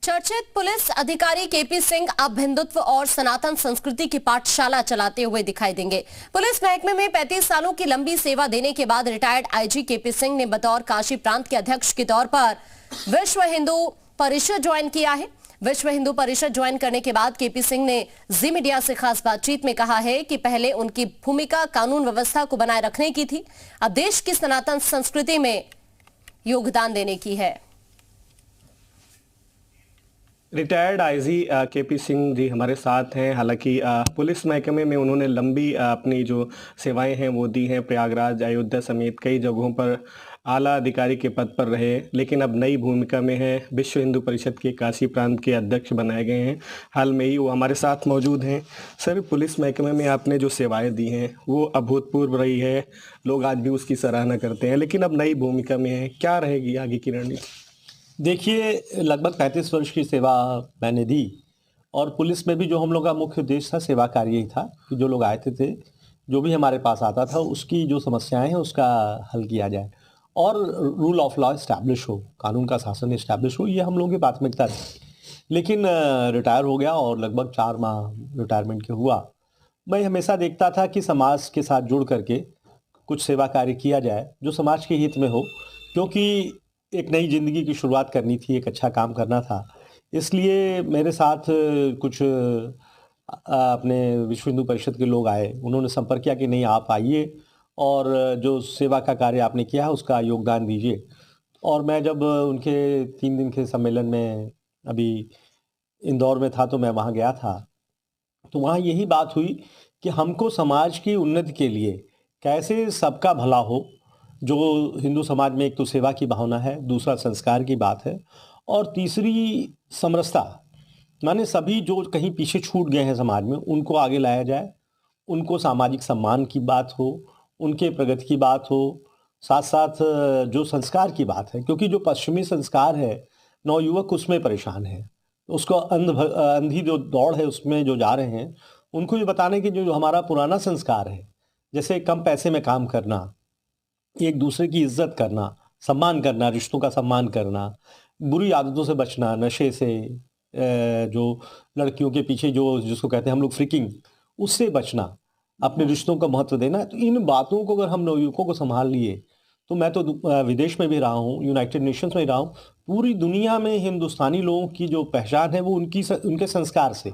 चर्चित पुलिस अधिकारी केपी सिंह अब हिंदुत्व और सनातन संस्कृति की पाठशाला चलाते हुए दिखाई देंगे। पुलिस महकमे में 35 सालों की लंबी सेवा देने के बाद रिटायर्ड आईजी केपी सिंह ने बतौर काशी प्रांत के अध्यक्ष के तौर पर विश्व हिंदू परिषद ज्वाइन किया है। विश्व हिंदू परिषद ज्वाइन करने के बाद केपी सिंह ने जी मीडिया से खास बातचीत में कहा है कि पहले उनकी भूमिका कानून व्यवस्था को बनाए रखने की थी, अब देश की सनातन संस्कृति में योगदान देने की है। Retired IG KP Singh ji हमारे साथ हैं। हालांकि पुलिस महकमे में उन्होंने लंबी अपनी जो सेवाएं हैं वो दी हैं। प्रयागराज, अयोध्या समेत कई जगहों पर आला अधिकारी के पद पर रहे, लेकिन अब नई भूमिका में हैं। विश्व हिंदू परिषद के काशी प्रांत के अध्यक्ष बनाए गए हैं। हाल में ही वो हमारे साथ मौजूद हैं। सर, पुलिस महकमे में आपने जो सेवाएं दी हैं वो अभूतपूर्व रही है, लोग आज भी उसकी सराहना करते हैं, लेकिन अब नई भूमिका में है, क्या रहेगी आगे की रणनीति? देखिए, लगभग 35 वर्ष की सेवा मैंने दी और पुलिस में भी जो हम लोग का मुख्य उद्देश्य था सेवा कार्य ही था कि जो लोग आए थे जो भी हमारे पास आता था उसकी जो समस्याएं हैं उसका हल किया जाए और रूल ऑफ लॉ इस्टेब्लिश हो, कानून का शासन इस्टेब्लिश हो, ये हम लोगों की प्राथमिकता थी। लेकिन रिटायर हो गया और लगभग 4 माह रिटायरमेंट के हुआ। मैं हमेशा देखता था कि समाज के साथ जुड़ करके कुछ सेवा कार्य किया जाए जो समाज के हित में हो, क्योंकि एक नई जिंदगी की शुरुआत करनी थी, एक अच्छा काम करना था। इसलिए मेरे साथ कुछ अपने विश्व हिंदू परिषद के लोग आए, उन्होंने संपर्क किया कि नहीं आप आइए और जो सेवा का कार्य आपने किया है उसका योगदान दीजिए। और मैं जब उनके 3 दिन के सम्मेलन में अभी इंदौर में था तो मैं वहाँ गया था, तो वहाँ यही बात हुई कि हमको समाज की उन्नति के लिए कैसे सबका भला हो, जो हिंदू समाज में एक तो सेवा की भावना है, दूसरा संस्कार की बात है और तीसरी समरसता, माने सभी जो कहीं पीछे छूट गए हैं समाज में उनको आगे लाया जाए, उनको सामाजिक सम्मान की बात हो, उनके प्रगति की बात हो, साथ साथ जो संस्कार की बात है, क्योंकि जो पश्चिमी संस्कार है नवयुवक उसमें परेशान है, उसको अंधी जो दौड़ है उसमें जो जा रहे हैं, उनको ये बताने की जो हमारा पुराना संस्कार है, जैसे कम पैसे में काम करना, एक दूसरे की इज्जत करना, सम्मान करना, रिश्तों का सम्मान करना, बुरी आदतों से बचना, नशे से, जो लड़कियों के पीछे जो जिसको कहते हैं हम लोग फ्रिकिंग, उससे बचना, अपने रिश्तों का महत्व देना। तो इन बातों को अगर हम नवयुवकों को संभाल लिए तो मैं तो विदेश में भी रहा हूँ, यूनाइटेड नेशंस में रहा हूँ, पूरी दुनिया में हिंदुस्तानी लोगों की जो पहचान है वो उनके संस्कार से,